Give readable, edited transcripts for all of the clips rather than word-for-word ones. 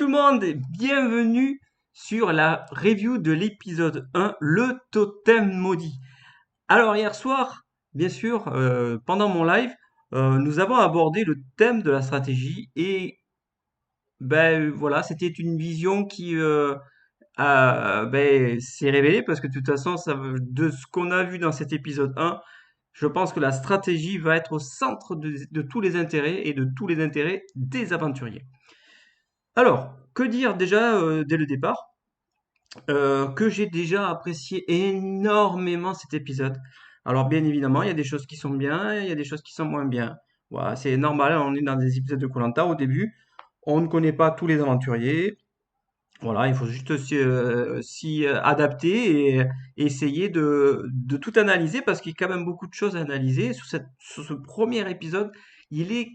tout le monde et bienvenue sur la review de l'épisode 1, le totem maudit. Alors hier soir, bien sûr, pendant mon live, nous avons abordé le thème de la stratégie et voilà, c'était une vision qui s'est révélée parce que de toute façon, de ce qu'on a vu dans cet épisode 1, je pense que la stratégie va être au centre de tous les intérêts et de tous les intérêts des aventuriers. Alors, que dire déjà dès le départ? Que j'ai déjà apprécié énormément cet épisode. Alors bien évidemment, il y a des choses qui sont bien, il y a des choses qui sont moins bien. Voilà, c'est normal, on est dans des épisodes de koh au début, on ne connaît pas tous les aventuriers. Voilà, il faut juste s'y adapter et essayer de tout analyser parce qu'il y a quand même beaucoup de choses à analyser. Sur ce premier épisode, il est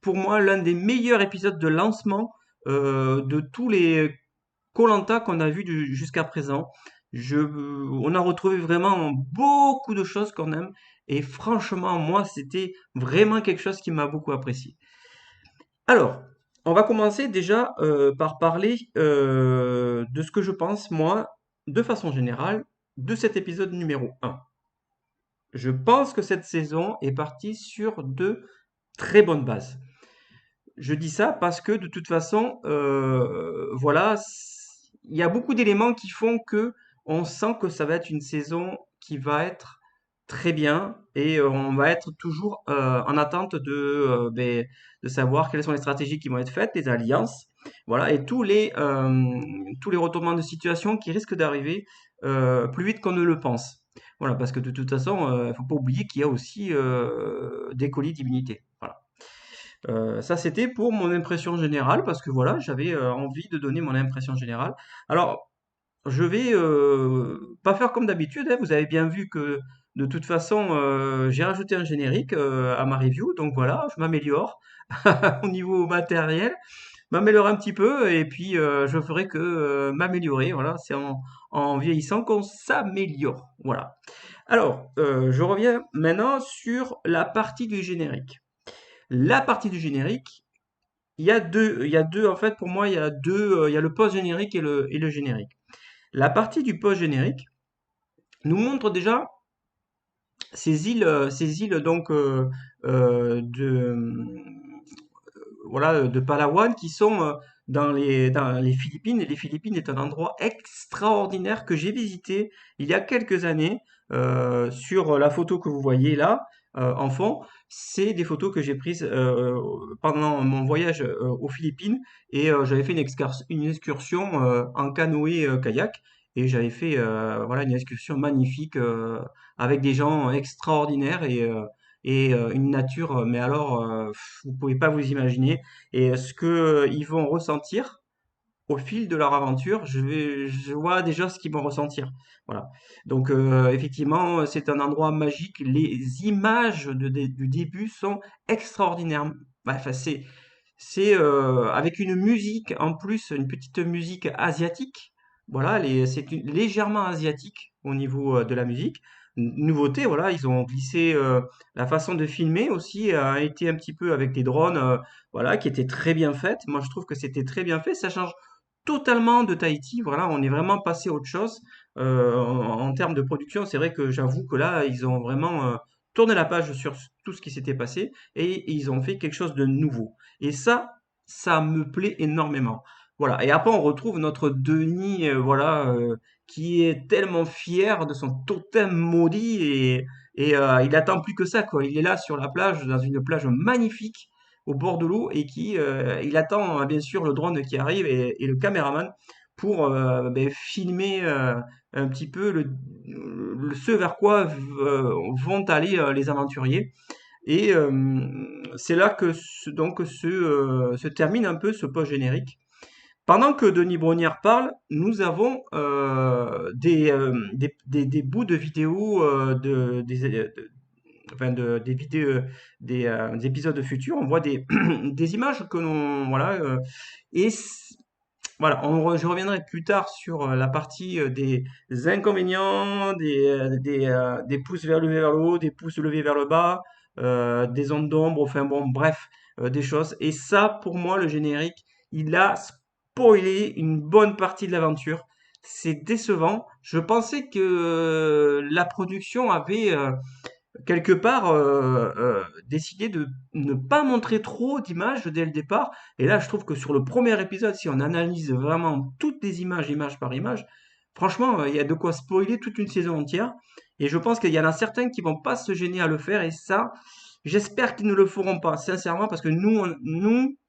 pour moi l'un des meilleurs épisodes de lancement de tous les koh qu'on a vu jusqu'à présent. On a retrouvé vraiment beaucoup de choses qu'on aime et franchement, moi, c'était vraiment quelque chose qui m'a beaucoup apprécié. Alors, on va commencer déjà par parler de ce que je pense, moi, de façon générale, de cet épisode numéro 1. Je pense que cette saison est partie sur de très bonnes bases. Je dis ça parce que de toute façon, voilà, il y a beaucoup d'éléments qui font que on sent que ça va être une saison qui va être très bien et on va être toujours en attente de savoir quelles sont les stratégies qui vont être faites, les alliances, voilà, et tous les retournements de situation qui risquent d'arriver plus vite qu'on ne le pense. Voilà, parce que de toute façon, il faut pas oublier qu'il y a aussi des colis d'immunité. Voilà. Ça, c'était pour mon impression générale, parce que voilà, j'avais envie de donner mon impression générale. Alors, je vais pas faire comme d'habitude, hein. Vous avez bien vu que de toute façon, j'ai rajouté un générique à ma review, donc voilà, je m'améliore au niveau matériel, m'améliorer un petit peu, et puis je ferai que m'améliorer. Voilà, c'est en vieillissant qu'on s'améliore. Voilà. Alors, je reviens maintenant sur la partie du générique. La partie du générique, en fait, pour moi, il y a le post-générique et le générique. La partie du post-générique nous montre déjà ces îles donc voilà, de Palawan qui sont dans les Philippines. Et les Philippines est un endroit extraordinaire que j'ai visité il y a quelques années. Sur la photo que vous voyez là, en fond, c'est des photos que j'ai prises pendant mon voyage aux Philippines. Et j'avais fait une excursion en canoë kayak. Et j'avais fait voilà, une excursion magnifique avec des gens extraordinaires et une nature, mais alors, vous pouvez pas vous imaginer. Et ce que ils vont ressentir au fil de leur aventure, je vois déjà ce qu'ils vont ressentir. Voilà. Donc, effectivement, c'est un endroit magique. Les images du début sont extraordinaires. Bah, enfin, c'est avec une musique en plus, une petite musique asiatique. Voilà, légèrement asiatique au niveau de la musique. Nouveauté, voilà, ils ont glissé la façon de filmer aussi a été un petit peu avec des drones, voilà, qui étaient très bien faites. Moi, je trouve que c'était très bien fait. Ça change totalement de Tahiti. Voilà, on est vraiment passé à autre chose en termes de production. C'est vrai que j'avoue que là, ils ont vraiment tourné la page sur tout ce qui s'était passé et ils ont fait quelque chose de nouveau. Et ça me plaît énormément. Voilà. Et après, on retrouve notre Denis, voilà, qui est tellement fier de son totem maudit et il attend plus que ça, quoi. Il est là sur la plage, dans une plage magnifique au bord de l'eau et il attend bien sûr le drone qui arrive et le caméraman pour filmer un petit peu ce vers quoi vont aller les aventuriers. Et c'est là que se termine un peu ce post-générique. Pendant que Denis Brognard parle, nous avons des bouts de vidéos des vidéos, des épisodes futurs. On voit des images que l'on voilà et voilà, je reviendrai plus tard sur la partie des inconvénients, des pouces vers le haut, des pouces levés vers le bas, des ondes d'ombre, enfin bon, bref, des choses. Et ça, pour moi, le générique, il a spoiler une bonne partie de l'aventure. C'est décevant. Je pensais que la production avait quelque part décidé de ne pas montrer trop d'images dès le départ. Et là, je trouve que sur le premier épisode, si on analyse vraiment toutes les images, image par image, franchement, il y a de quoi spoiler toute une saison entière. Et je pense qu'il y en a certains qui vont pas se gêner à le faire. Et ça, j'espère qu'ils ne le feront pas, sincèrement, parce que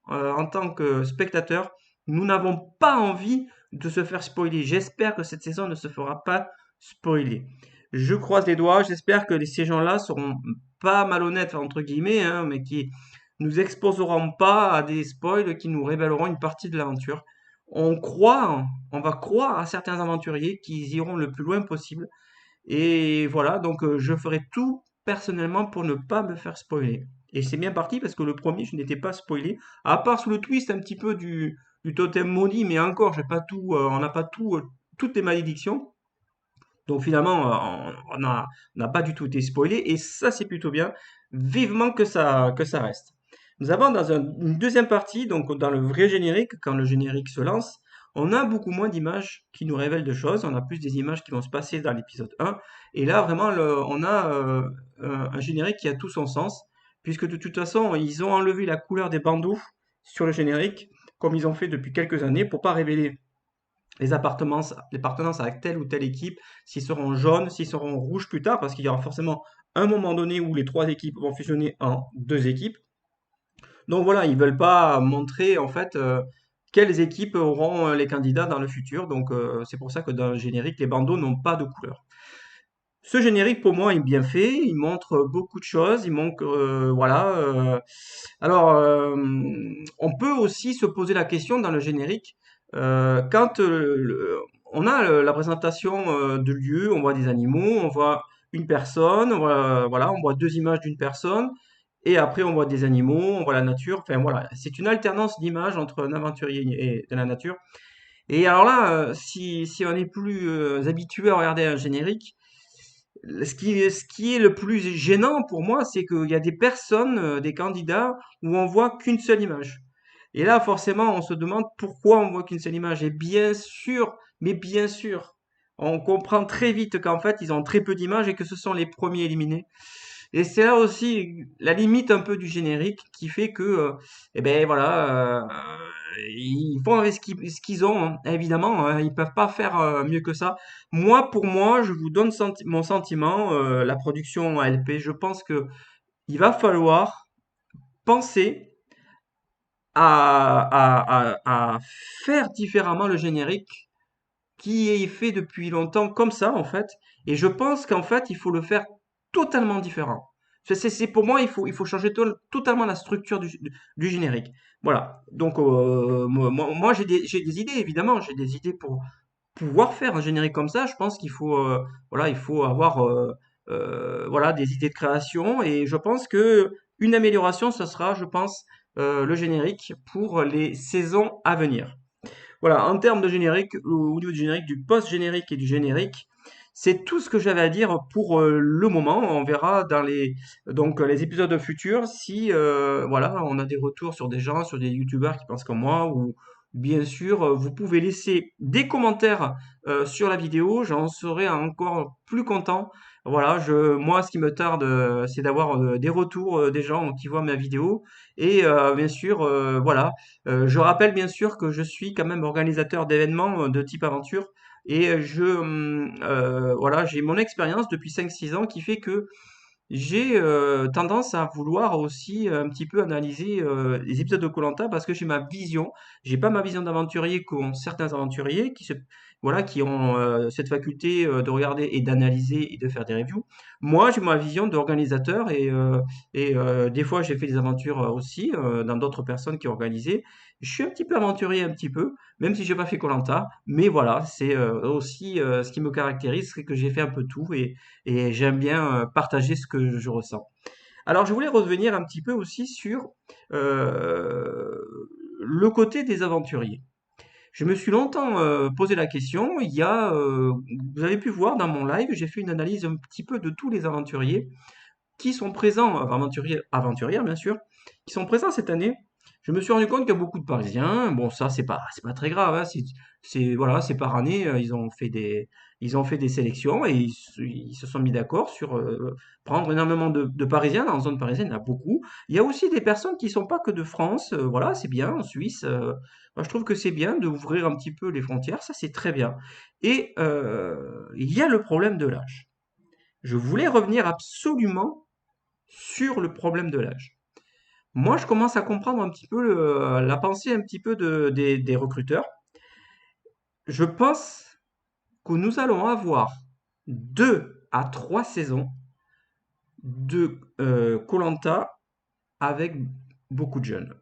en tant que spectateurs, nous n'avons pas envie de se faire spoiler. J'espère que cette saison ne se fera pas spoiler. Je croise les doigts, j'espère que ces gens-là seront pas malhonnêtes, entre guillemets, hein, mais qui nous exposeront pas à des spoils qui nous révéleront une partie de l'aventure. On va croire à certains aventuriers qui iront le plus loin possible. Et voilà, donc je ferai tout personnellement pour ne pas me faire spoiler. Et c'est bien parti parce que le premier, je n'étais pas spoilé, à part sous le twist un petit peu du totem maudit, mais encore, j'ai pas tout, on n'a pas tout, toutes les malédictions. Donc finalement, on n'a pas du tout été spoilé et ça c'est plutôt bien. Vivement que ça reste. Nous avons une deuxième partie, donc dans le vrai générique, quand le générique se lance, on a beaucoup moins d'images qui nous révèlent de choses. On a plus des images qui vont se passer dans l'épisode 1. Et là vraiment, on a un générique qui a tout son sens, puisque de toute façon, ils ont enlevé la couleur des bandeaux sur le générique, comme ils ont fait depuis quelques années, pour pas révéler les appartenances avec telle ou telle équipe, s'ils seront jaunes, s'ils seront rouges plus tard, parce qu'il y aura forcément un moment donné où les trois équipes vont fusionner en deux équipes. Donc voilà, ils veulent pas montrer en fait quelles équipes auront les candidats dans le futur. Donc c'est pour ça que dans le générique, les bandeaux n'ont pas de couleur. Ce générique pour moi est bien fait, il montre beaucoup de choses, il montre voilà. Alors on peut aussi se poser la question dans le générique quand on a la présentation de lieu, on voit des animaux, on voit une personne, voilà, on voit deux images d'une personne, et après on voit des animaux, on voit la nature. Enfin voilà, c'est une alternance d'images entre un aventurier et de la nature. Et alors là, si on est plus habitué à regarder un générique, ce qui est le plus gênant pour moi, c'est qu'il y a des personnes, des candidats, où on voit qu'une seule image. Et là, forcément, on se demande pourquoi on voit qu'une seule image. Et bien sûr, mais bien sûr, on comprend très vite qu'en fait, ils ont très peu d'images et que ce sont les premiers éliminés. Et c'est là aussi la limite un peu du générique qui fait que, eh ben voilà, ils font avec ce qu'ils ont, hein. Évidemment, hein, ils peuvent pas faire mieux que ça. Moi, pour moi, je vous donne mon sentiment, la production ALP, je pense que il va falloir penser à faire différemment le générique qui est fait depuis longtemps comme ça, en fait. Et je pense qu'en fait, il faut le faire totalement différent. Pour moi, il faut changer totalement la structure du générique. Voilà. Donc, moi, j'ai des idées, évidemment. J'ai des idées pour pouvoir faire un générique comme ça. Je pense qu'il faut, voilà, il faut avoir, voilà, des idées de création. Et je pense que une amélioration, ce sera, je pense, le générique pour les saisons à venir. Voilà, en termes de générique, au niveau du générique, du post-générique et du générique, c'est tout ce que j'avais à dire pour le moment. On verra dans les épisodes futurs si voilà, on a des retours sur des gens, sur des youtubeurs qui pensent comme moi, ou bien sûr, vous pouvez laisser des commentaires sur la vidéo, j'en serai encore plus content. Voilà, moi, ce qui me tarde, c'est d'avoir des retours des gens qui voient ma vidéo. Et bien sûr, voilà, je rappelle bien sûr que je suis quand même organisateur d'événements de type aventure et voilà, j'ai mon expérience depuis 5 6 ans qui fait que j'ai tendance à vouloir aussi un petit peu analyser les épisodes de koh parce que j'ai ma vision. J'ai pas ma vision d'aventurier qu'ont certains aventuriers voilà, qui ont cette faculté de regarder et d'analyser et de faire des reviews. Moi, j'ai ma vision d'organisateur et des fois j'ai fait des aventures aussi dans d'autres personnes qui ont organisé. Je suis un petit peu aventurier, un petit peu, même si j'ai pas fait koh mais voilà, c'est aussi ce qui me caractérise, c'est que j'ai fait un peu tout et j'aime bien partager ce que je ressens. Alors, je voulais revenir un petit peu aussi sur euh, le côté des aventuriers. Je me suis longtemps posé la question. Vous avez pu voir dans mon live, j'ai fait une analyse un petit peu de tous les aventuriers qui sont présents, aventuriers, aventurières bien sûr, qui sont présents cette année Je me suis rendu compte qu'il y a beaucoup de Parisiens. Bon, ça, c'est pas très grave, hein, voilà, c'est par année, ils ont fait des sélections et ils se sont mis d'accord sur prendre énormément de Parisiens. Dans la zone parisienne, il y en a beaucoup. Il y a aussi des personnes qui sont pas que de France. Voilà, c'est bien. En Suisse, moi, je trouve que c'est bien d'ouvrir un petit peu les frontières. Ça, c'est très bien. Et il y a le problème de l'âge. Je voulais revenir absolument sur le problème de l'âge. Moi, je commence à comprendre un petit peu la pensée un petit peu des recruteurs. Je pense que nous allons avoir 2 à 3 saisons de koh avec beaucoup de jeunes.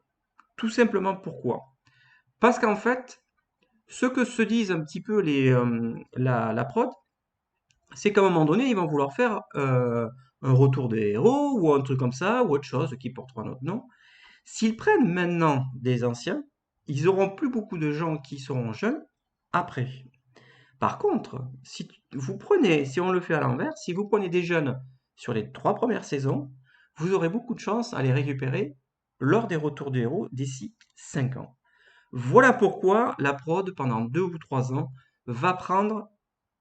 Tout simplement pourquoi? Parce qu'en fait, ce que se disent un petit peu la prod, c'est qu'à un moment donné, ils vont vouloir faire un retour des héros ou un truc comme ça, ou autre chose qui portera notre nom. S'ils prennent maintenant des anciens, ils auront plus beaucoup de gens qui seront jeunes après. Par contre, si on le fait à l'envers, si vous prenez des jeunes sur les 3 premières saisons, vous aurez beaucoup de chances à les récupérer lors des retours de héros d'ici 5 ans. Voilà pourquoi la prod, pendant 2 ou 3 ans, va prendre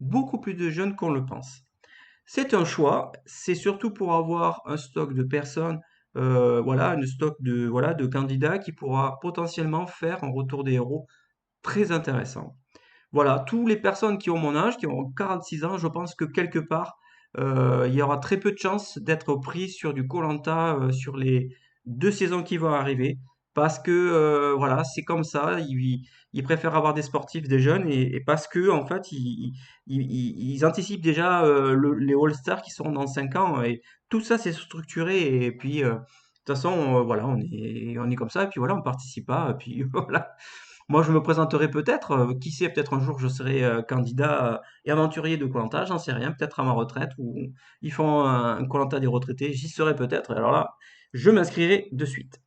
beaucoup plus de jeunes qu'on le pense. C'est un choix, c'est surtout pour avoir un stock de personnes, voilà, un stock voilà, de candidats qui pourra potentiellement faire un retour des héros très intéressant. Voilà, toutes les personnes qui ont mon âge, qui ont 46 ans, je pense que quelque part, il y aura très peu de chances d'être pris sur du koh sur les 2 saisons qui vont arriver. Parce que, voilà, c'est comme ça. Ils préfèrent avoir des sportifs, des jeunes, et parce que, en fait, ils anticipent déjà les All-Stars qui seront dans 5 ans. Et tout ça, c'est structuré. Et puis, de toute façon, voilà, on est comme ça. Et puis voilà, on participe pas. Et puis voilà. Moi, je me présenterai peut-être, qui sait, peut-être un jour je serai candidat et aventurier de koh j'en sais rien, peut-être à ma retraite, ou ils font un koh des retraités, j'y serai peut-être, et alors là, je m'inscrirai de suite.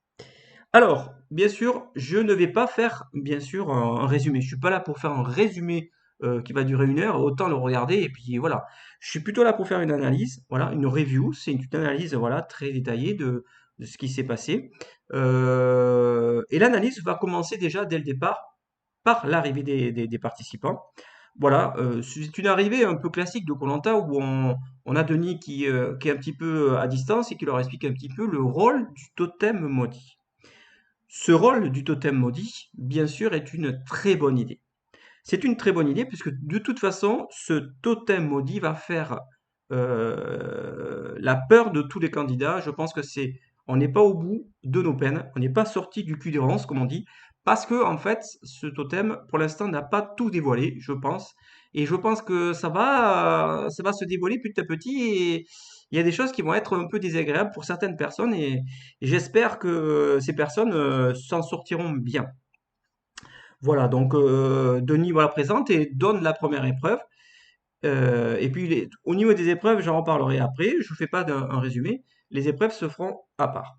Alors, bien sûr, je ne vais pas faire, bien sûr, un résumé. Je suis pas là pour faire un résumé qui va durer 1 heure, autant le regarder, et puis voilà. Je suis plutôt là pour faire une analyse, voilà, une review, c'est une analyse, voilà, très détaillée de ce qui s'est passé. Et l'analyse va commencer déjà dès le départ par l'arrivée des participants. Voilà, c'est une arrivée un peu classique de koh où on a Denis qui est un petit peu à distance et qui leur explique un petit peu le rôle du totem maudit. Ce rôle du totem maudit, bien sûr, est une très bonne idée. C'est une très bonne idée puisque de toute façon, ce totem maudit va faire la peur de tous les candidats. Je pense que on n'est pas au bout de nos peines, on n'est pas sorti du cul des ronces, comme on dit, parce que en fait, ce totem, pour l'instant, n'a pas tout dévoilé, je pense. Et je pense que ça va se dévoiler petit à petit et il y a des choses qui vont être un peu désagréables pour certaines personnes et j'espère que ces personnes s'en sortiront bien. Voilà, donc Denis voilà, présente et donne la première épreuve. Et puis au niveau des épreuves, j'en reparlerai après. Je ne fais pas un résumé. Les épreuves se feront à part.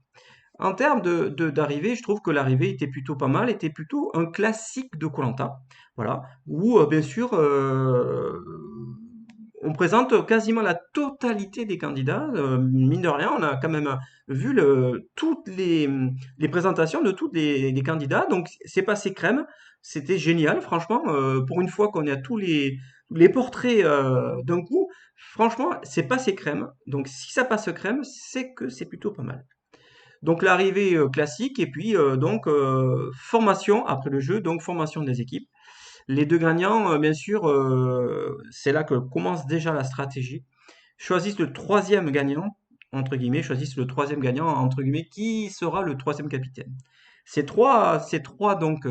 En termes d'arrivée, je trouve que l'arrivée était plutôt pas mal, était plutôt un classique de koh voilà, où bien sûr on présente quasiment la totalité des candidats. Mine de rien, on a quand même vu toutes les présentations de tous les candidats, donc c'est passé crème. C'était génial, franchement. Pour une fois qu'on a tous les portraits d'un coup, franchement, c'est passé crème. Donc si ça passe crème, c'est que c'est plutôt pas mal. Donc l'arrivée classique et puis donc formation après le jeu, donc formation des équipes. Les 2 gagnants, bien sûr, c'est là que commence déjà la stratégie. Choisissent le troisième gagnant, entre guillemets, choisissent le troisième gagnant, entre guillemets, qui sera le troisième capitaine. Ces trois donc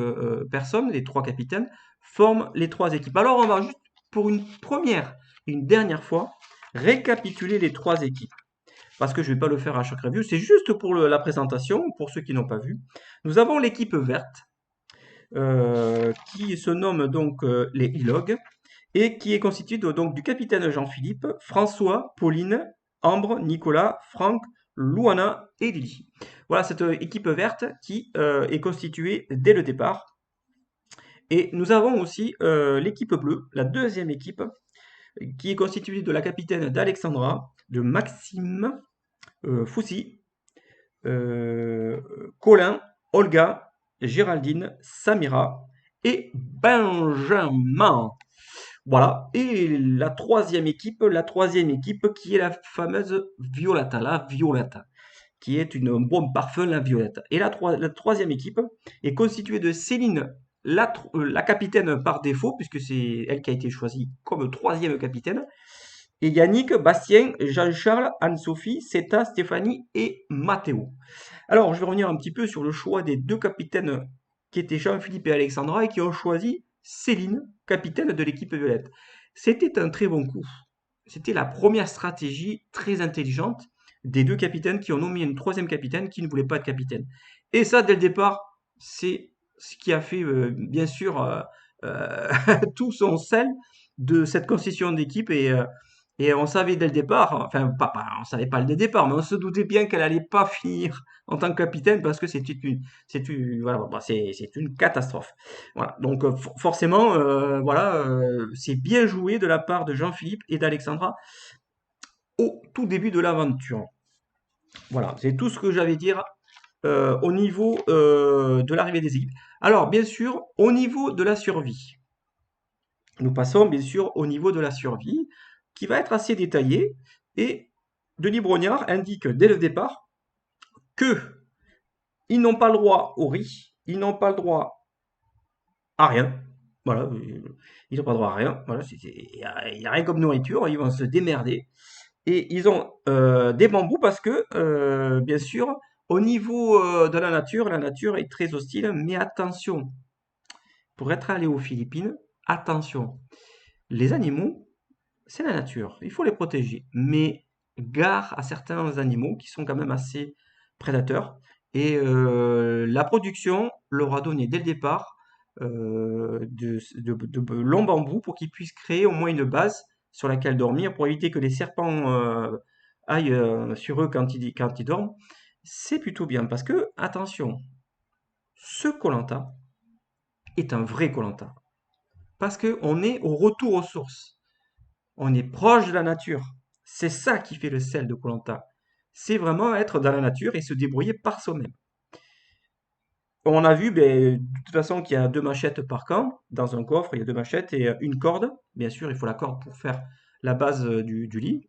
personnes, les 3 capitaines, forment les 3 équipes. Alors on va juste pour une première et une dernière fois récapituler les 3 équipes parce que je ne vais pas le faire à chaque review, c'est juste pour la présentation, pour ceux qui n'ont pas vu. Nous avons l'équipe verte, qui se nomme donc les Ilog, et qui est constituée donc du capitaine Jean-Philippe, François, Pauline, Ambre, Nicolas, Franck, Louana et Lily. Voilà cette équipe verte qui est constituée dès le départ. Et nous avons aussi l'équipe bleue, la deuxième équipe, qui est constituée de la capitaine d'Alexandra, de Maxime, Foussy, Colin Olga, Géraldine, Samira et Benjamin. Voilà. Et la troisième équipe qui est la fameuse la Violetta, qui est une bombe parfum, la Violette. Et la troisième équipe est constituée de Céline, la capitaine par défaut, puisque c'est elle qui a été choisie comme troisième capitaine, et Yannick, Bastien, Jean-Charles, Anne-Sophie, Seta, Stéphanie et Mathéo. Alors, je vais revenir un petit peu sur le choix des deux capitaines qui étaient Jean-Philippe et Alexandra et qui ont choisi Céline, capitaine de l'équipe violette. C'était un très bon coup. C'était la première stratégie très intelligente des deux capitaines qui ont nommé une troisième capitaine qui ne voulait pas être capitaine. Et ça, dès le départ, c'est ce qui a fait, bien sûr, tout son sel de cette constitution d'équipe. Et on savait dès le départ, enfin, on savait pas dès le départ, mais on se doutait bien qu'elle allait pas finir en tant que capitaine parce que voilà, bah, c'est une catastrophe. Voilà. Donc, forcément, voilà, c'est bien joué de la part de Jean-Philippe et d'Alexandra au tout début de l'aventure. Voilà, c'est tout ce que j'avais à dire au niveau de l'arrivée des équipes. Alors, bien sûr, au niveau de la survie, nous passons bien sûr au niveau de la survie, qui va être assez détaillé. Et Denis Brognard indique dès le départ que ils n'ont pas le droit au riz, ils n'ont pas le droit à rien. Voilà, ils n'ont pas le droit à rien. Voilà, il n'y a rien comme nourriture, ils vont se démerder. Et ils ont des bambous parce que, bien sûr, au niveau de la nature est très hostile. Mais attention, pour être allé aux Philippines, attention, les animaux, c'est la nature, il faut les protéger. Mais gare à certains animaux qui sont quand même assez prédateurs. Et la production leur a donné dès le départ de longs bambous pour qu'ils puissent créer au moins une base sur laquelle dormir pour éviter que les serpents aillent sur eux quand ils dorment. C'est plutôt bien parce que, attention, ce koh est un vrai koh parce qu'on est au retour aux sources. On est proche de la nature. C'est ça qui fait le sel de koh. C'est vraiment être dans la nature et se débrouiller par soi-même. On a vu, ben, de toute façon, qu'il y a deux machettes par camp. Dans un coffre, il y a deux machettes et une corde. Bien sûr, il faut la corde pour faire la base du lit.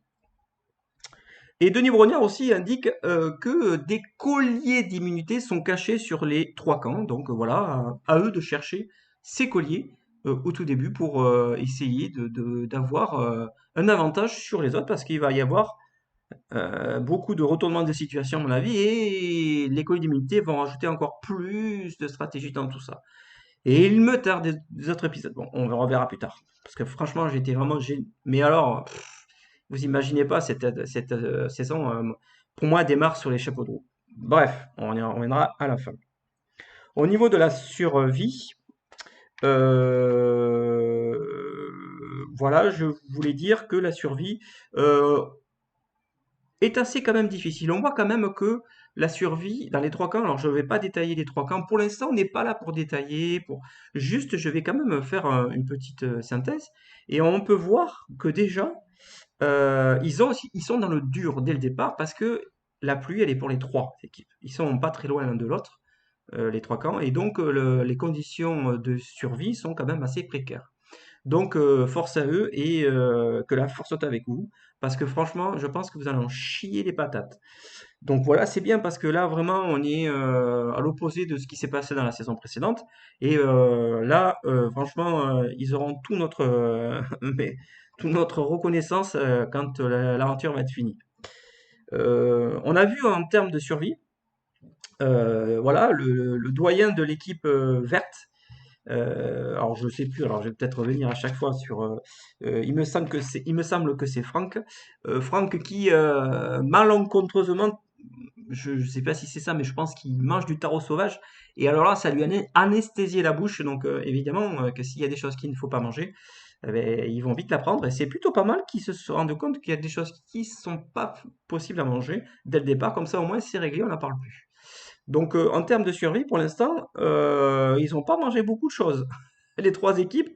Et Denis Brognard aussi indique que des colliers d'immunité sont cachés sur les trois camps. Donc voilà, à eux de chercher ces colliers au tout début pour essayer d'avoir un avantage sur les autres parce qu'il va y avoir beaucoup de retournements de situation à mon avis et les colliers d'immunité vont rajouter encore plus de stratégie dans tout ça. Et il me tarde des autres épisodes. Bon, on reverra plus tard. Parce que franchement, j'étais vraiment gêné. Mais alors, vous imaginez pas, cette saison, pour moi, démarre sur les chapeaux de roue. Bref, on y reviendra à la fin. Au niveau de la survie, euh, voilà, je voulais dire que la survie est assez quand même difficile. On voit quand même que la survie dans les trois camps, alors je ne vais pas détailler les trois camps, pour l'instant on n'est pas là pour détailler, juste je vais quand même faire une petite synthèse, et on peut voir que déjà ils sont dans le dur dès le départ parce que la pluie, elle est pour les trois équipes. Ils sont pas très loin l'un de l'autre, les trois camps, et donc les conditions de survie sont quand même assez précaires. Donc force à eux et que la force soit avec vous, parce que franchement, je pense que vous allez en chier les patates. Donc voilà, c'est bien parce que là, vraiment, on est à l'opposé de ce qui s'est passé dans la saison précédente. Et là, franchement, ils auront tout notre, mais, toute notre reconnaissance quand l'aventure va être finie. On a vu en termes de survie, voilà, le doyen de l'équipe verte. Alors je sais plus, alors je vais peut-être revenir à chaque fois sur. Il me semble que c'est Franck, Franck qui malencontreusement je ne sais pas si c'est ça, mais je pense qu'il mange du taro sauvage. Et alors là, ça lui a anesthésié la bouche. Donc évidemment que s'il y a des choses qu'il ne faut pas manger, eh ben, ils vont vite l'apprendre. Et c'est plutôt pas mal qu'ils se rendent compte qu'il y a des choses qui ne sont pas possibles à manger dès le départ. Comme ça, au moins, c'est réglé, on n'en parle plus. Donc en termes de survie, pour l'instant, ils n'ont pas mangé beaucoup de choses. Les trois équipes,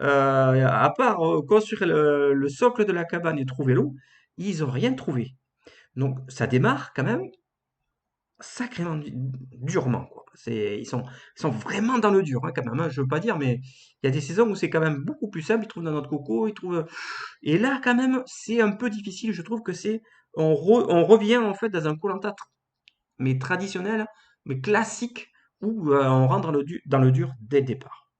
à part construire le socle de la cabane et trouver l'eau, ils n'ont rien trouvé. Donc ça démarre quand même sacrément durement, quoi. Ils sont vraiment dans le dur, hein, quand même, hein, je veux pas dire, mais il y a des saisons où c'est quand même beaucoup plus simple. Ils trouvent dans notre coco, ils trouvent. Et là, quand même, c'est un peu difficile. Je trouve que on revient en fait dans un koh mais traditionnel, mais classique, où on rentre dans le dur dès le départ.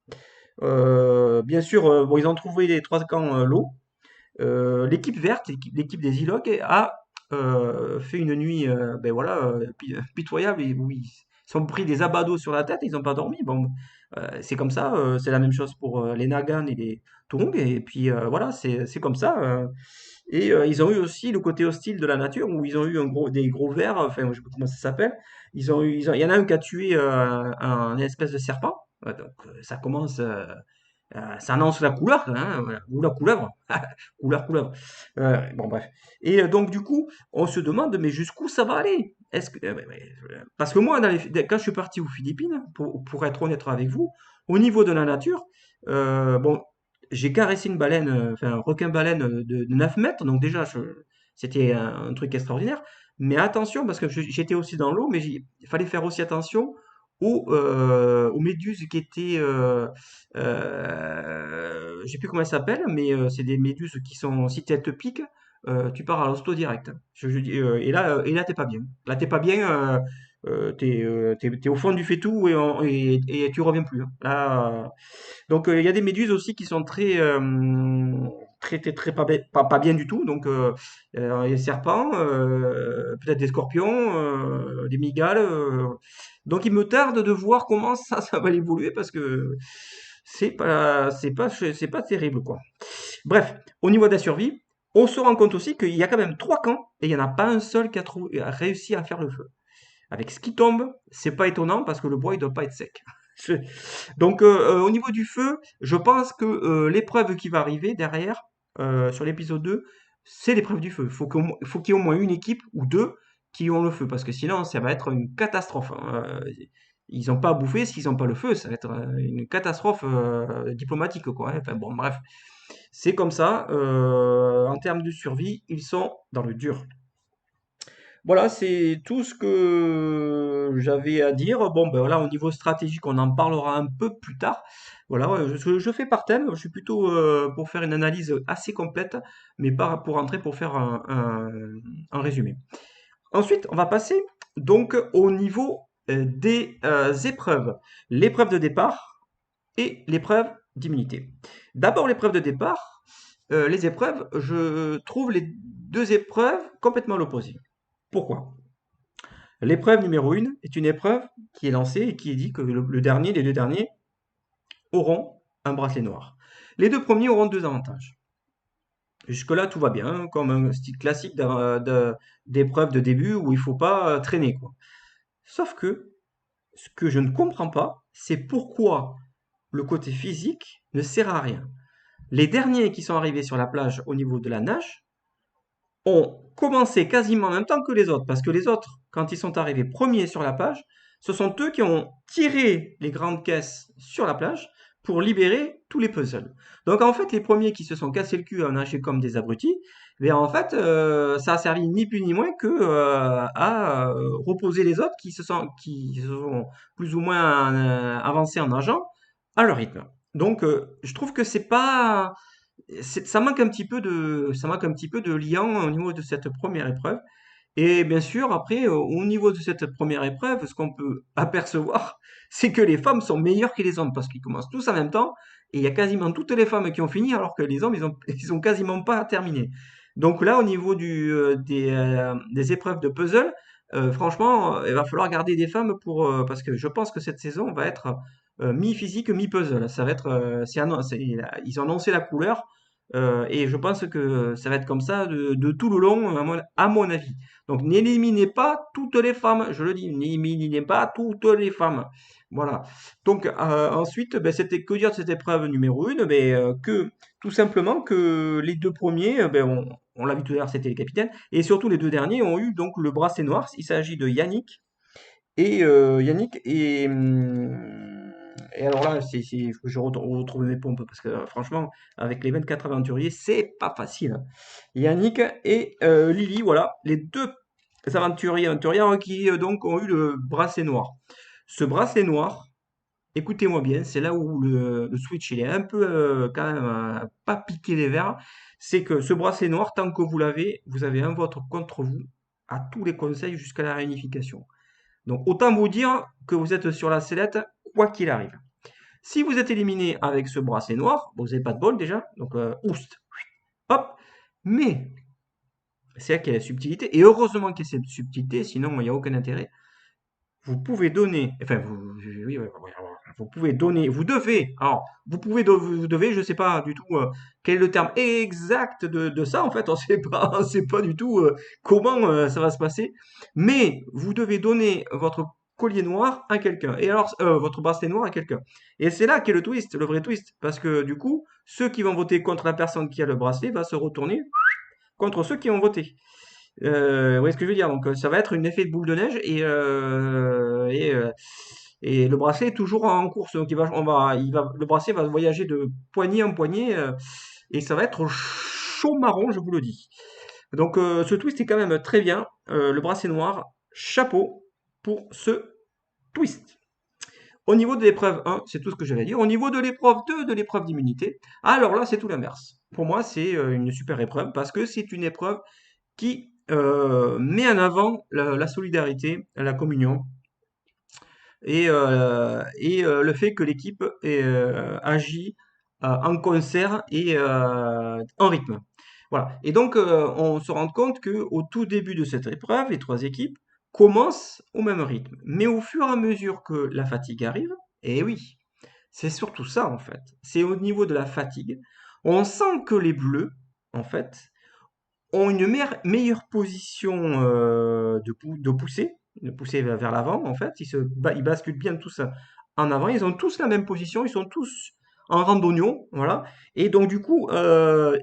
Bien sûr, bon, ils ont trouvé les trois camps lots. L'équipe verte, l'équipe des Ilocs, a fait une nuit ben voilà, pitoyable où ils sont pris des abados sur la tête, ils n'ont pas dormi. Bon, c'est comme ça, c'est la même chose pour les Nagans et les Turong, et puis voilà, c'est comme ça. Et ils ont eu aussi le côté hostile de la nature où ils ont eu des gros vers, enfin, je sais pas comment ça s'appelle. Il y en a un qui a tué un espèce de serpent. Ouais, donc ça commence, ça annonce la couleur, hein, voilà. Ou la couleuvre. Couleur, couleuvre. Bon, bref. Et donc, du coup, on se demande, mais jusqu'où ça va aller? Parce que moi, quand je suis parti aux Philippines, pour être honnête avec vous, au niveau de la nature, bon, j'ai caressé une baleine, enfin un requin-baleine de 9 mètres, donc déjà, c'était un truc extraordinaire. Mais attention, parce que j'étais aussi dans l'eau, mais il fallait faire aussi attention aux méduses qui étaient, je sais plus comment elles s'appellent, mais c'est des méduses qui sont, si elles te piquent, tu pars à l'hosto direct. Et là, t'es pas bien. Là, t'es pas bien, t'es au fond du faitout et tu reviens plus, hein. Là, donc il y a des méduses aussi qui sont très pas bien du tout. Donc les serpents, peut-être des scorpions, des mygales. Donc il me tarde de voir comment ça va évoluer parce que c'est pas terrible quoi. Bref, au niveau de la survie, on se rend compte aussi qu'il y a quand même trois camps et il n'y en a pas un seul a réussi à faire le feu. Avec ce qui tombe, c'est pas étonnant parce que le bois il doit pas être sec. Je- Donc au niveau du feu, je pense que l'épreuve qui va arriver derrière, sur l'épisode 2, c'est l'épreuve du feu. Faut qu'il y ait au moins une équipe ou deux qui ont le feu parce que sinon ça va être une catastrophe, hein. Ils n'ont pas à bouffer s'ils n'ont pas le feu, ça va être une catastrophe diplomatique quoi, hein. Enfin bon bref, c'est comme ça. En termes de survie, ils sont dans le dur. Voilà, c'est tout ce que j'avais à dire. Bon, ben voilà, au niveau stratégique, on en parlera un peu plus tard. Voilà, ouais, je fais par thème. Je suis plutôt pour faire une analyse assez complète, mais pas pour entrer pour faire un résumé. Ensuite, on va passer donc au niveau des épreuves. L'épreuve de départ et l'épreuve d'immunité. D'abord, l'épreuve de départ. Les épreuves, je trouve les deux épreuves complètement l'opposé. Pourquoi? L'épreuve numéro 1 est une épreuve qui est lancée et qui est dit que les deux derniers auront un bracelet noir. Les deux premiers auront deux avantages. Jusque-là, tout va bien, hein, comme un style classique d'épreuve de début où il ne faut pas traîner, quoi. Sauf que ce que je ne comprends pas, c'est pourquoi le côté physique ne sert à rien. Les derniers qui sont arrivés sur la plage au niveau de la nage ont commencé quasiment en même temps que les autres, parce que les autres, quand ils sont arrivés premiers sur la plage, ce sont eux qui ont tiré les grandes caisses sur la plage pour libérer tous les puzzles. Donc en fait, les premiers qui se sont cassés le cul à nager comme des abrutis, ben en fait, ça a servi ni plus ni moins que à reposer les autres qui se sont plus ou moins avancés en nageant à leur rythme. Donc je trouve que c'est pas ça manque un petit peu de liant au niveau de cette première épreuve. Et bien sûr, après, au niveau de cette première épreuve, ce qu'on peut apercevoir, c'est que les femmes sont meilleures que les hommes parce qu'ils commencent tous en même temps et il y a quasiment toutes les femmes qui ont fini alors que les hommes, ils ont quasiment pas terminé. Donc là, au niveau des épreuves de puzzle, franchement, il va falloir garder des femmes parce que je pense que cette saison va être mi-physique, mi-puzzle. Ça va être, ils ont annoncé la couleur. Et je pense que ça va être comme ça de tout le long, à mon avis. Donc n'éliminez pas toutes les femmes, je le dis, n'éliminez pas toutes les femmes. Voilà. Donc ensuite, ben, c'était que dire de cette épreuve numéro 1, que tout simplement que les deux premiers, ben, on l'a vu tout à l'heure, c'était les capitaines, et surtout les deux derniers ont eu donc le bracelet noir. Il s'agit de Yannick et alors là, il faut que je retrouve mes pompes parce que franchement, avec les 24 aventuriers, c'est pas facile, hein. Yannick et Lily, voilà, les deux aventurières qui donc ont eu le bracelet noir. Ce bracelet noir, écoutez-moi bien, c'est là où le switch il est un peu quand même pas piqué les verres. C'est que ce bracelet noir, tant que vous l'avez, vous avez un vote contre vous à tous les conseils jusqu'à la réunification. Donc autant vous dire que vous êtes sur la sellette, quoi qu'il arrive. Si vous êtes éliminé avec ce bracelet noir, bon, vous n'avez pas de bol déjà, donc oust, hop. Mais c'est là qu'il y a la subtilité, et heureusement qu'il y a cette subtilité, sinon il n'y a aucun intérêt. Vous pouvez donner, enfin, oui, vous pouvez donner, vous devez, alors, vous devez, je sais pas du tout quel est le terme exact de ça, en fait, on sait pas du tout comment ça va se passer, mais vous devez donner votre collier noir à quelqu'un, et alors, votre bracelet noir à quelqu'un. Et c'est là qu'est le twist, le vrai twist, parce que du coup, ceux qui vont voter contre la personne qui a le bracelet va se retourner contre ceux qui ont voté. Vous voyez ce que je veux dire? Donc, ça va être un effet de boule de neige et le bracelet est toujours en course. Donc, le bracelet va voyager de poignée en poignée et ça va être chaud marron, je vous le dis. Donc, ce twist est quand même très bien. Le bracelet noir, chapeau pour ce twist. Au niveau de l'épreuve 1, c'est tout ce que j'allais dire. Au niveau de l'épreuve 2, de l'épreuve d'immunité, alors là, c'est tout l'inverse. Pour moi, c'est une super épreuve parce que c'est une épreuve qui met en avant la solidarité, la communion et le fait que l'équipe agit en concert et en rythme. Voilà. Et donc, on se rend compte que au tout début de cette épreuve, les trois équipes commencent au même rythme. Mais au fur et à mesure que la fatigue arrive, et oui, c'est surtout ça en fait. C'est au niveau de la fatigue. On sent que les bleus, en fait, ont une meilleure position de pousser vers l'avant, en fait. Ils basculent bien tous en avant. Ils ont tous la même position. Ils sont tous en randonnion. Voilà. Et donc, du coup,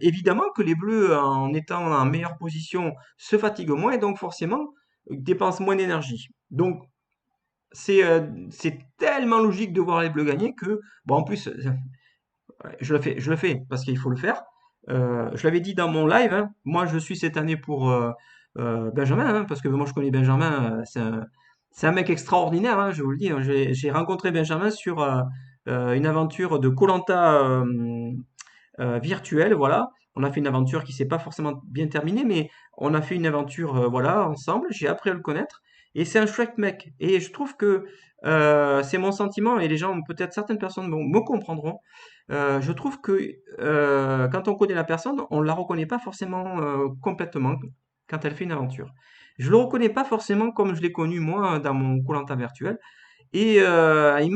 évidemment que les bleus, en étant en meilleure position, se fatiguent moins et donc, forcément, dépensent moins d'énergie. Donc, c'est tellement logique de voir les bleus gagner que, bon, en plus, ouais, je le fais parce qu'il faut le faire. Je l'avais dit dans mon live, hein, moi je suis cette année pour Benjamin, hein, parce que moi je connais Benjamin, c'est un mec extraordinaire, hein, je vous le dis, hein. J'ai rencontré Benjamin sur une aventure de koh virtuelle, voilà. On a fait une aventure qui s'est pas forcément bien terminée, mais on a fait une aventure, voilà, ensemble. J'ai appris à le connaître et c'est un chouette mec. Et je trouve que c'est mon sentiment et les gens, peut-être certaines personnes me comprendront. Je trouve que quand on connaît la personne, on la reconnaît pas forcément complètement quand elle fait une aventure. Je le reconnais pas forcément comme je l'ai connu moi dans mon koh virtuel. Et il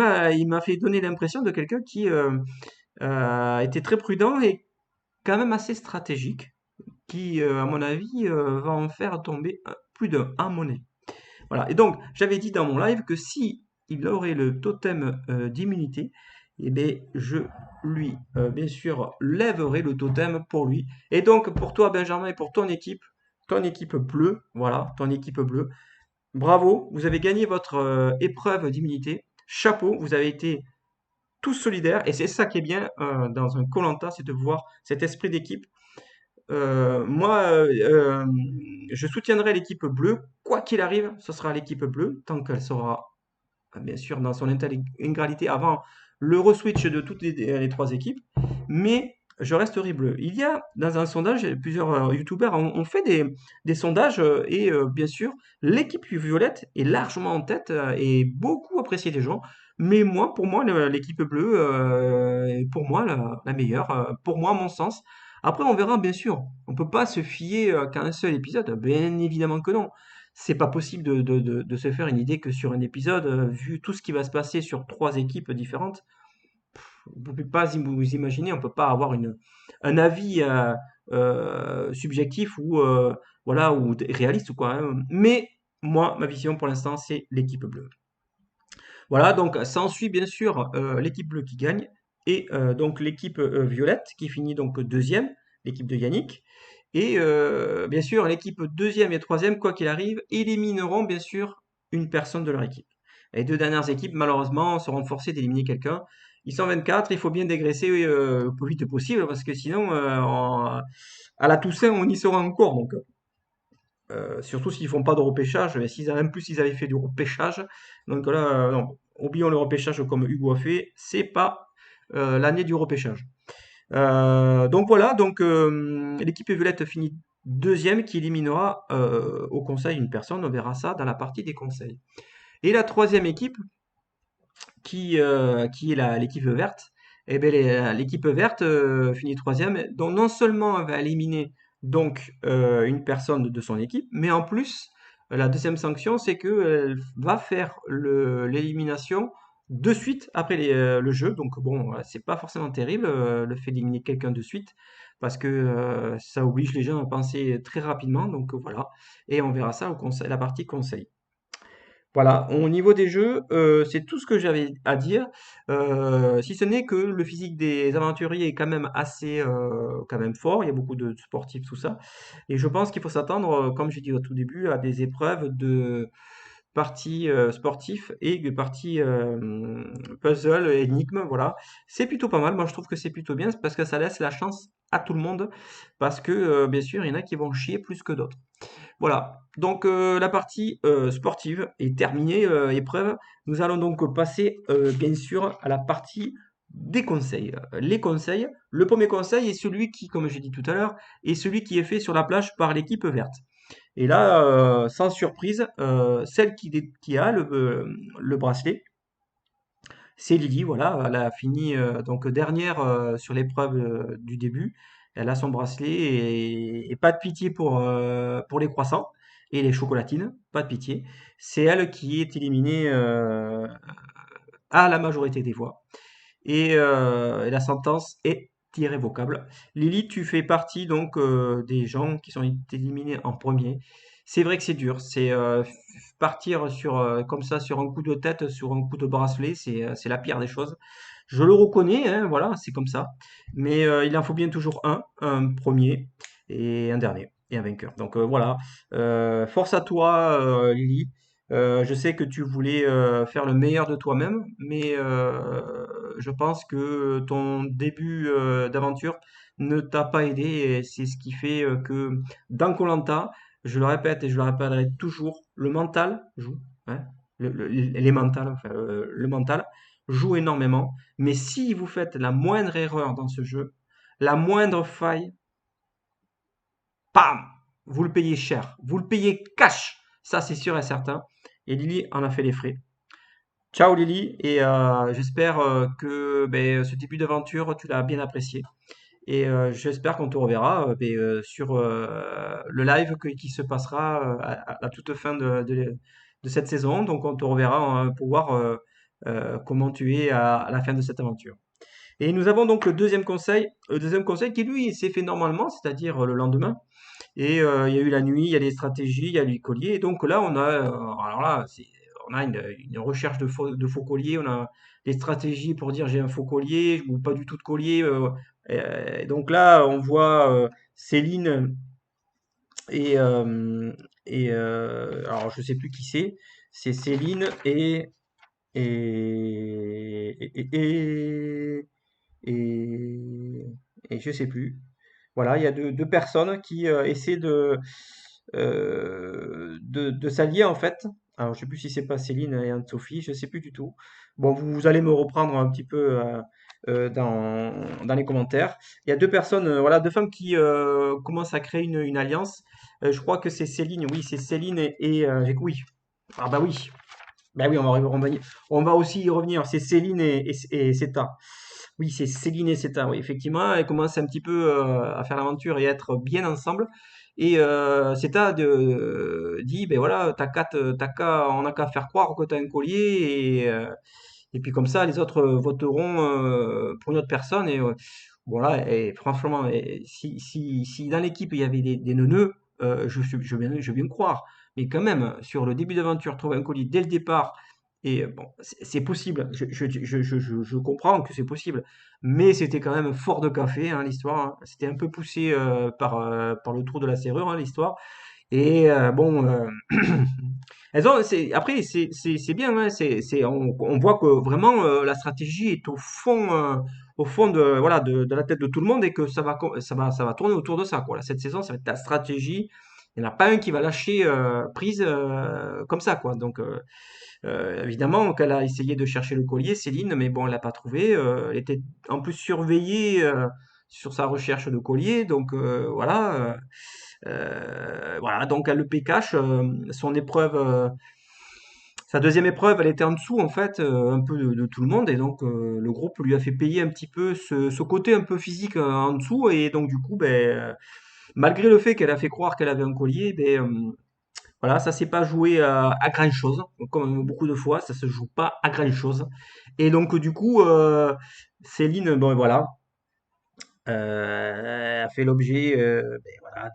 m'a fait donner l'impression de quelqu'un qui était très prudent et quand même assez stratégique, qui, à mon avis, va en faire tomber plus d'un, à mon avis. Voilà. Et donc, j'avais dit dans mon live que si il aurait le totem d'immunité, eh bien, je lui, bien sûr, lèverai le totem pour lui. Et donc, pour toi, Benjamin, et pour ton équipe bleue, voilà, ton équipe bleue, bravo, vous avez gagné votre épreuve d'immunité. Chapeau, vous avez été tous solidaires. Et c'est ça qui est bien dans un koh c'est de voir cet esprit d'équipe. Moi, je soutiendrai l'équipe bleue. Quoi qu'il arrive, ce sera l'équipe bleue, tant qu'elle sera, bien sûr, dans son intégralité avant le reswitch de toutes les trois équipes. Mais je resterai bleu. Il y a, dans un sondage, plusieurs youtubeurs ont fait des sondages et bien sûr, l'équipe violette est largement en tête et beaucoup appréciée des gens. Mais moi, pour moi, l'équipe bleue est pour moi la meilleure, pour moi, à mon sens. Après, on verra, bien sûr. On peut pas se fier qu'à un seul épisode. Bien évidemment que non. C'est pas possible de se faire une idée que sur un épisode, vu tout ce qui va se passer sur trois équipes différentes. Vous ne pouvez pas vous imaginer, on ne peut pas avoir un avis subjectif ou voilà ou réaliste ou quoi, hein. Mais moi, ma vision pour l'instant, c'est l'équipe bleue. Voilà, donc ça ensuit bien sûr l'équipe bleue qui gagne et donc l'équipe violette qui finit donc deuxième, l'équipe de Yannick. Et bien sûr, l'équipe deuxième et troisième, quoi qu'il arrive, élimineront bien sûr une personne de leur équipe. Les deux dernières équipes, malheureusement, seront forcées d'éliminer quelqu'un. Ils sont 24, il faut bien dégraisser le plus vite possible parce que sinon, à la Toussaint, on y sera encore. Donc, Surtout s'ils font pas de repêchage, mais s'ils en plus ils avaient fait du repêchage, donc là, non, oublions le repêchage comme Hugo a fait, c'est pas l'année du repêchage. Donc voilà, donc l'équipe Violette finit deuxième qui éliminera au conseil une personne, on verra ça dans la partie des conseils. Et la troisième équipe, qui est l'équipe verte, eh ben, l'équipe verte finit troisième, donc non seulement elle va éliminer donc une personne de son équipe, mais en plus, la deuxième sanction, c'est qu'elle va faire l'élimination de suite après le jeu. Donc bon, voilà, c'est pas forcément terrible le fait d'éliminer quelqu'un de suite, parce que ça oblige les gens à penser très rapidement. Donc voilà, et on verra ça au conseil, la partie conseil. Voilà, au niveau des jeux, c'est tout ce que j'avais à dire, si ce n'est que le physique des aventuriers est quand même assez, quand même fort. Il y a beaucoup de sportifs, tout ça et je pense qu'il faut s'attendre, comme j'ai dit au tout début, à des épreuves de parties, sportifs et de parties, puzzle, énigmes, voilà. C'est plutôt pas mal. Moi, je trouve que c'est plutôt bien parce que ça laisse la chance à tout le monde parce que, bien sûr, il y en a qui vont chier plus que d'autres. Voilà, donc la partie sportive est terminée, épreuve. Nous allons donc passer bien sûr à la partie des conseils. Les conseils, le premier conseil est celui qui, comme j'ai dit tout à l'heure, est celui qui est fait sur la plage par l'équipe verte. Et là, sans surprise, celle qui a le bracelet, c'est Lily, voilà, elle a fini donc dernière sur l'épreuve du début. Elle a son bracelet et pas de pitié pour les croissants et les chocolatines, pas de pitié. C'est elle qui est éliminée à la majorité des voix. Et la sentence est irrévocable. Lily, tu fais partie donc des gens qui sont éliminés en premier. C'est vrai que c'est dur, c'est partir sur comme ça sur un coup de tête, sur un coup de bracelet, c'est la pire des choses. Je le reconnais, hein, voilà, c'est comme ça. Mais il en faut bien toujours un premier et un dernier et un vainqueur. Donc voilà. Force à toi, Lily. Je sais que tu voulais faire le meilleur de toi-même, mais je pense que ton début d'aventure ne t'a pas aidé et c'est ce qui fait que dans koh je le répète et je le répéterai toujours, le mental joue, hein, les mentales, enfin, le mental joue énormément. Mais si vous faites la moindre erreur dans ce jeu, la moindre faille, pam, vous le payez cher, vous le payez cash, ça c'est sûr et certain. Et Lily en a fait les frais. Ciao Lily, et j'espère que ben, ce début d'aventure, tu l'as bien apprécié. Et j'espère qu'on te reverra ben, sur le live qui se passera à la toute fin de cette saison. Donc on te reverra pour voir comment tu es à la fin de cette aventure. Et nous avons donc le deuxième conseil qui lui s'est fait normalement, c'est-à-dire le lendemain. Et il y a eu la nuit, il y a les stratégies, il y a les colliers. Et donc là, alors là, on a une recherche de faux colliers, on a des stratégies pour dire j'ai un faux collier ou pas du tout de collier. Donc là, on voit Céline et, alors je sais plus qui c'est. C'est Céline et, et, et je sais plus. Voilà, il y a deux personnes qui essaient de s'allier en fait. Alors, je sais plus si c'est pas Céline et Anne-Sophie, je sais plus du tout. Bon, vous allez me reprendre un petit peu dans les commentaires. Il y a deux personnes, voilà, deux femmes qui commencent à créer une alliance. Je crois que c'est Céline, oui, c'est Céline oui. Ah bah oui, bah oui, on va aussi y revenir. C'est Céline et Seta. Oui, c'est Céline et Seta, oui, effectivement. Elles commencent un petit peu à faire l'aventure et à être bien ensemble. Et Seta dit, ben voilà, on n'a qu'à faire croire que tu as un collier. Et puis comme ça, les autres voteront pour une autre personne. Et voilà, et franchement, si dans l'équipe il y avait des neuneux, je veux bien croire. Mais quand même, sur le début d'aventure, trouver un colis dès le départ, et bon, c'est possible. Je comprends que c'est possible. Mais c'était quand même fort de café, hein, l'histoire, hein. C'était un peu poussé par le trou de la serrure, hein, l'histoire. Et bon, après, c'est bien, hein, on voit que vraiment la stratégie est au fond de, voilà, de la tête de tout le monde et que ça va tourner autour de ça, quoi. Cette saison, ça va être la stratégie. Il n'y en a pas un qui va lâcher prise comme ça, quoi. Donc, évidemment, qu'elle a essayé de chercher le collier, Céline, mais bon, elle l'a pas trouvé. Elle était en plus surveillée sur sa recherche de collier, donc voilà. Voilà, donc elle le cache. Son épreuve, sa deuxième épreuve, elle était en dessous en fait, un peu de tout le monde, et donc le groupe lui a fait payer un petit peu ce côté un peu physique en dessous, et donc du coup, ben, malgré le fait qu'elle a fait croire qu'elle avait un collier, ben, voilà, ça s'est pas joué à grand chose. Comme beaucoup de fois, ça se joue pas à grand chose. Et donc du coup, Céline, bon voilà, a fait l'objet, ben, voilà,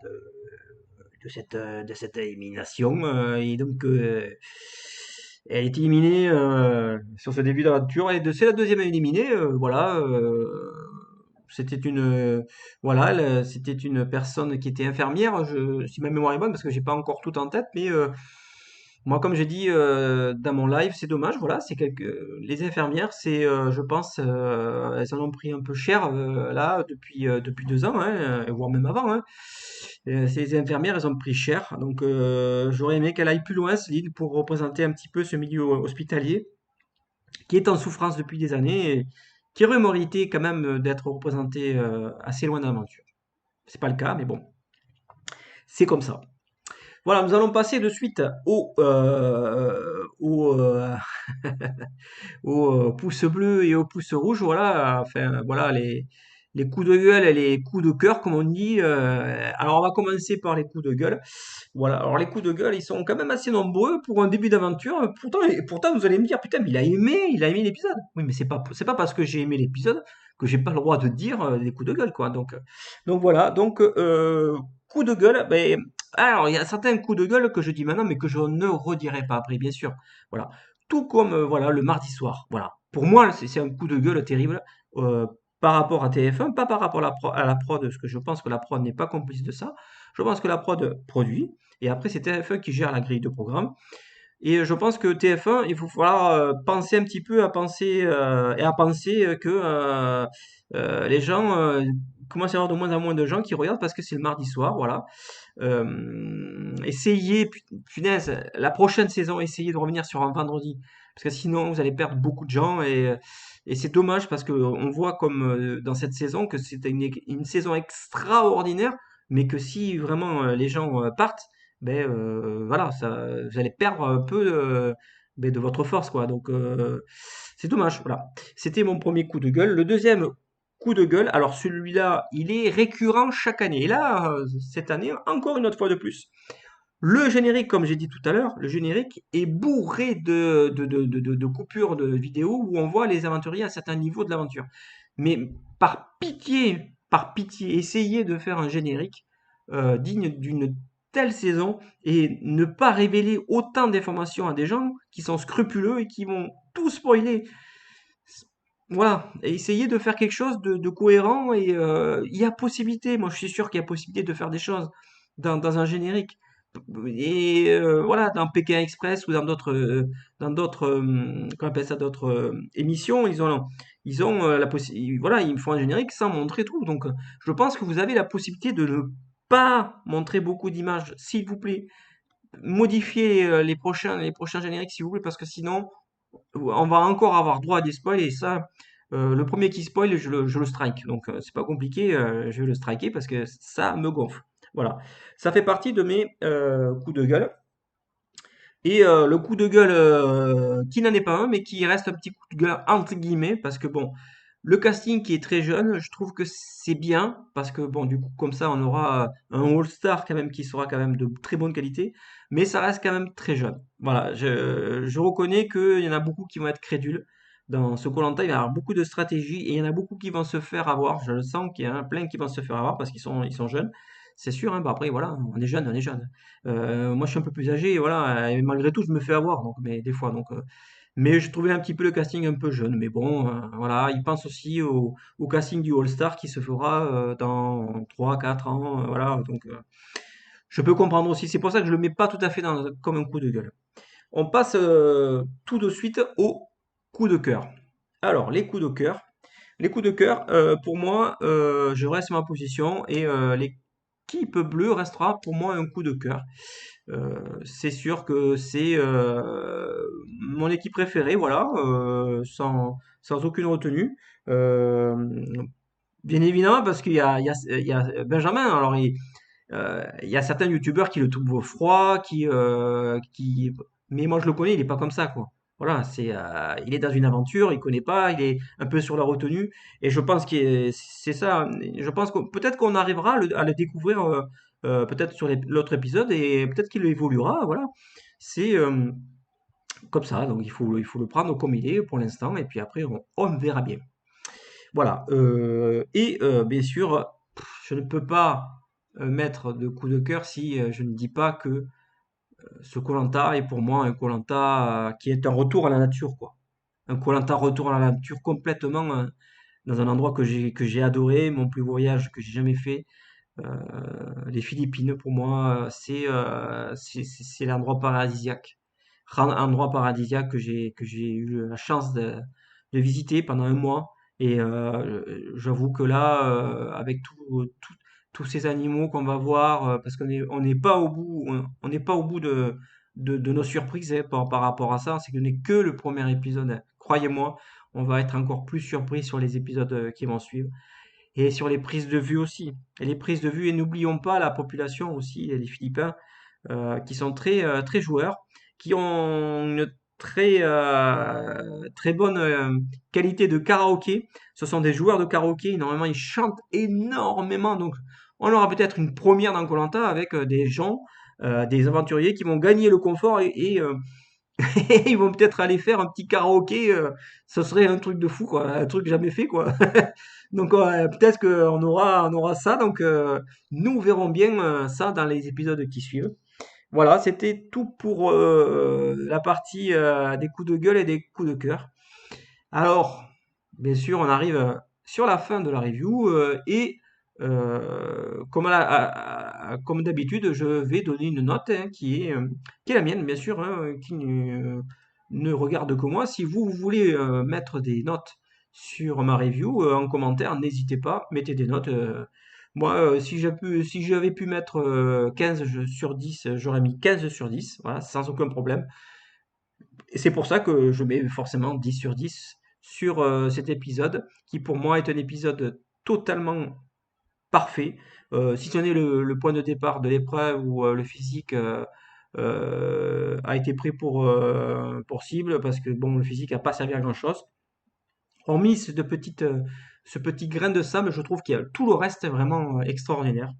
de cette élimination. Et donc, elle est éliminée sur ce début d'aventure. Et c'est la deuxième éliminée. Voilà. C'était une, voilà, c'était une personne qui était infirmière. Si ma mémoire est bonne, parce que j'ai pas encore tout en tête, mais moi, comme j'ai dit dans mon live, c'est dommage. Voilà, les infirmières, je pense, elles en ont pris un peu cher là depuis 2 ans, hein, voire même avant, hein. Ces infirmières, elles ont pris cher. Donc, j'aurais aimé qu'elle aille plus loin, Céline, pour représenter un petit peu ce milieu hospitalier qui est en souffrance depuis des années et qui aurait mérité quand même d'être représenté assez loin d'aventure. C'est pas le cas, mais bon, c'est comme ça. Voilà, nous allons passer de suite au pouce bleu et au pouce rouge. Voilà, enfin, voilà les coups de gueule et les coups de cœur, comme on dit. Alors, on va commencer par les coups de gueule. Voilà, alors les coups de gueule, ils sont quand même assez nombreux pour un début d'aventure. Pourtant, vous allez me dire, putain, mais il a aimé l'épisode. Oui, mais c'est pas parce que j'ai aimé l'épisode que j'ai pas le droit de dire des coups de gueule, quoi. Donc voilà, donc coups de gueule, ben, alors il y a certains coups de gueule que je dis maintenant, mais que je ne redirai pas après, bien sûr. Voilà, tout comme voilà le mardi soir. Voilà, pour moi, c'est un coup de gueule terrible. euh, Par rapport à TF1, pas par rapport à la prod, parce que je pense que la prod n'est pas complice de ça. Je pense que la prod produit, et après, c'est TF1 qui gère la grille de programme. Et je pense que TF1, il faut falloir penser un petit peu à penser et à penser que les gens commencent à y avoir de moins en moins de gens qui regardent parce que c'est le mardi soir, voilà. Essayez, punaise, la prochaine saison, essayez de revenir sur un vendredi, parce que sinon vous allez perdre beaucoup de gens et c'est dommage parce que on voit comme dans cette saison que c'était une saison extraordinaire, mais que si vraiment les gens partent, ben voilà, vous allez perdre un peu ben, de votre force, quoi. Donc c'est dommage, voilà. C'était mon premier coup de gueule. Le deuxième coup de gueule, alors celui-là, il est récurrent chaque année. Et là, cette année, encore une autre fois de plus. Le générique, comme j'ai dit tout à l'heure, le générique est bourré de coupures de vidéos où on voit les aventuriers à un certain niveau de l'aventure. Mais par pitié, essayez de faire un générique digne d'une telle saison et ne pas révéler autant d'informations à des gens qui sont scrupuleux et qui vont tout spoiler. Voilà, et essayez de faire quelque chose de cohérent et il y a possibilité, moi je suis sûr qu'il y a possibilité de faire des choses dans un générique. Et voilà, dans Pékin Express ou dans d'autres, comment on appelle ça, d'autres émissions, ils ont la possibilité, voilà, ils font un générique sans montrer tout. Donc je pense que vous avez la possibilité de ne pas montrer beaucoup d'images, s'il vous plaît. Modifiez les prochains génériques, s'il vous plaît, parce que sinon, on va encore avoir droit à des spoils et ça, le premier qui spoil, je le strike. Donc c'est pas compliqué, je vais le striker parce que ça me gonfle. Voilà, ça fait partie de mes coups de gueule. Et le coup de gueule qui n'en est pas un, mais qui reste un petit coup de gueule entre guillemets, parce que bon, le casting qui est très jeune, je trouve que c'est bien, parce que bon, du coup, comme ça, on aura un All-Star quand même qui sera quand même de très bonne qualité, mais ça reste quand même très jeune. Voilà, je reconnais qu'il y en a beaucoup qui vont être crédules. Dans ce koh il va y avoir beaucoup de stratégies et il y en a beaucoup qui vont se faire avoir. Je le sens qu'il y en a plein qui vont se faire avoir parce qu'ils sont jeunes. C'est sûr, hein, bah après, voilà, on est jeune, on est jeune. Moi, je suis un peu plus âgé, et voilà, et malgré tout, je me fais avoir, donc, mais des fois, donc. Mais je trouvais un petit peu le casting un peu jeune, mais bon, voilà, il pense aussi au casting du All-Star qui se fera dans 3 4 ans, voilà, donc je peux comprendre aussi. C'est pour ça que je le mets pas tout à fait comme un coup de gueule. On passe tout de suite au coup de cœur. Alors, les coups de cœur. Les coups de cœur, pour moi, je reste ma position et les l'équipe bleue restera pour moi un coup de cœur. C'est sûr que c'est mon équipe préférée, voilà, sans aucune retenue. Euh, Bien évidemment, parce qu'il y a Benjamin. Alors, il y a certains youtubeurs qui le trouvent froid, mais moi je le connais, il est pas comme ça, quoi. Voilà, il est dans une aventure, il connaît pas, il est un peu sur la retenue, et je pense que c'est ça. Je pense que peut-être qu'on arrivera à le découvrir, peut-être sur l'autre épisode, et peut-être qu'il évoluera, voilà. C'est comme ça, donc il faut le prendre comme il est pour l'instant, et puis après on verra bien. Voilà. Bien sûr, je ne peux pas mettre de coup de cœur si je ne dis pas que ce koh est pour moi un koh qui est un retour à la nature, quoi. Un koh retour à la nature complètement dans un endroit que j'ai adoré, mon plus beau voyage que j'ai jamais fait. Les Philippines, pour moi, c'est l'endroit paradisiaque. Endroit paradisiaque que j'ai eu la chance de visiter pendant un mois. Et j'avoue que là, avec tous ces animaux qu'on va voir, parce qu'on n'est pas au bout, on n'est pas au bout de nos surprises par rapport à ça, c'est que ce n'est que le premier épisode. Croyez-moi, on va être encore plus surpris sur les épisodes qui vont suivre. Et sur les prises de vue aussi. Et les prises de vue, et n'oublions pas la population aussi, les Philippins, qui sont très, très joueurs, qui ont une très bonne qualité de karaoké. Ce sont des joueurs de karaoké, normalement ils chantent énormément, donc on aura peut-être une première dans koh avec des gens, des aventuriers qui vont gagner le confort et ils vont peut-être aller faire un petit karaoké, ce serait un truc de fou, quoi, un truc jamais fait, quoi. Donc peut-être qu'on aura ça, donc nous verrons bien ça dans les épisodes qui suivent. Voilà, c'était tout pour la partie des coups de gueule et des coups de cœur. Alors, bien sûr, on arrive sur la fin de la review et comme d'habitude, je vais donner une note hein, qui est la mienne, bien sûr, hein, qui ne regarde que moi. Si vous voulez mettre des notes sur ma review en commentaire, n'hésitez pas, mettez des notes. Moi, si j'avais pu mettre 15 sur 10, j'aurais mis 15 sur 10, voilà, sans aucun problème. Et c'est pour ça que je mets forcément 10 sur 10 sur cet épisode, qui pour moi est un épisode totalement parfait. Si ce n'est le point de départ de l'épreuve où le physique a été pris pour cible, parce que bon, le physique n'a pas servi à grand-chose. Hormis ce petit grain de sable, je trouve que tout le reste est vraiment extraordinaire.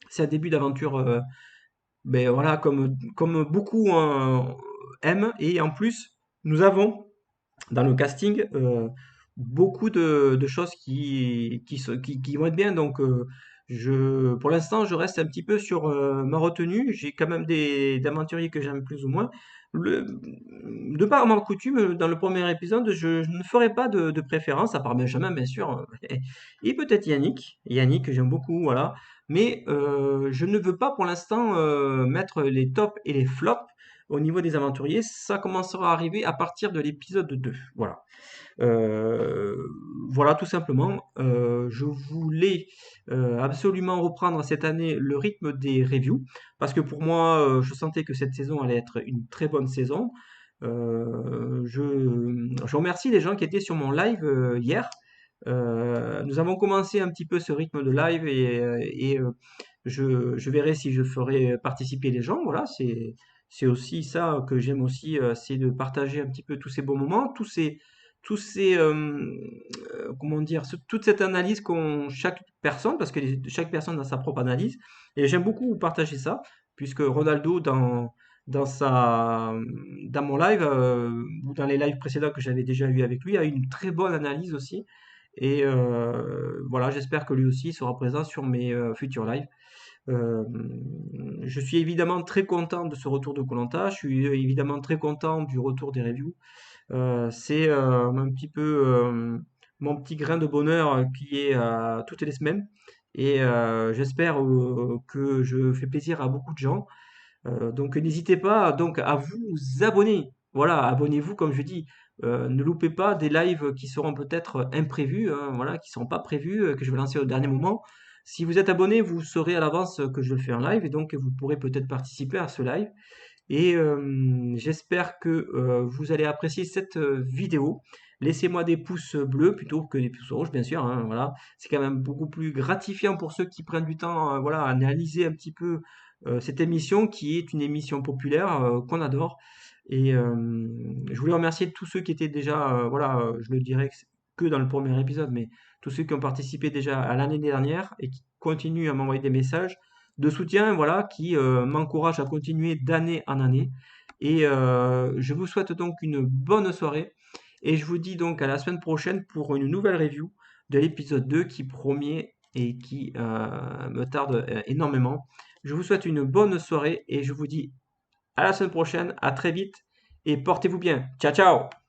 C'est un début d'aventure, ben voilà, comme beaucoup aiment. Et en plus, nous avons dans le casting beaucoup de choses qui vont être bien. Donc, pour l'instant, je reste un petit peu sur ma retenue. J'ai quand même des aventuriers que j'aime plus ou moins. De par ma coutume, dans le premier épisode, je ne ferai pas de préférence, à part Benjamin, bien sûr, et peut-être Yannick. Yannick, que j'aime beaucoup, voilà. Mais je ne veux pas pour l'instant mettre les tops et les flops au niveau des aventuriers. Ça commencera à arriver à partir de l'épisode 2. Voilà. Euh, voilà, tout simplement. Je voulais absolument reprendre cette année le rythme des reviews parce que pour moi, je sentais que cette saison allait être une très bonne saison. Je remercie les gens qui étaient sur mon live hier. Nous avons commencé un petit peu ce rythme de live et je verrai si je ferai participer les gens. Voilà, c'est aussi ça que j'aime aussi, c'est de partager un petit peu tous ces beaux moments, comment dire, toute cette analyse qu'ont chaque personne, parce que chaque personne a sa propre analyse. Et j'aime beaucoup partager ça, puisque Ronaldo, dans mon live, ou dans les lives précédents que j'avais déjà eu avec lui, a eu une très bonne analyse aussi. Et voilà, j'espère que lui aussi sera présent sur mes futurs lives. Euh, je suis évidemment très content de ce retour de koh. Je suis évidemment très content du retour des reviews. C'est un petit peu mon petit grain de bonheur qui est toutes les semaines. Et j'espère que je fais plaisir à beaucoup de gens. Donc n'hésitez pas donc à vous abonner. Voilà, abonnez-vous comme je dis. Ne loupez pas des lives qui seront peut-être imprévus, hein, voilà, qui ne seront pas prévus, que je vais lancer au dernier moment. Si vous êtes abonné, vous saurez à l'avance que je le fais en live et donc vous pourrez peut-être participer à ce live. Et j'espère que vous allez apprécier cette vidéo. Laissez-moi des pouces bleus plutôt que des pouces rouges, bien sûr, hein, voilà. C'est quand même beaucoup plus gratifiant pour ceux qui prennent du temps, voilà, à analyser un petit peu cette émission qui est une émission populaire qu'on adore. Et je voulais remercier tous ceux qui étaient déjà, voilà, je le dirais que dans le premier épisode, mais tous ceux qui ont participé déjà à l'année dernière et qui continuent à m'envoyer des messages de soutien, voilà, qui m'encourage à continuer d'année en année. Et je vous souhaite donc une bonne soirée. Et je vous dis donc à la semaine prochaine pour une nouvelle review de l'épisode 2 qui promet et qui me tarde énormément. Je vous souhaite une bonne soirée et je vous dis à la semaine prochaine, à très vite et portez-vous bien. Ciao ciao!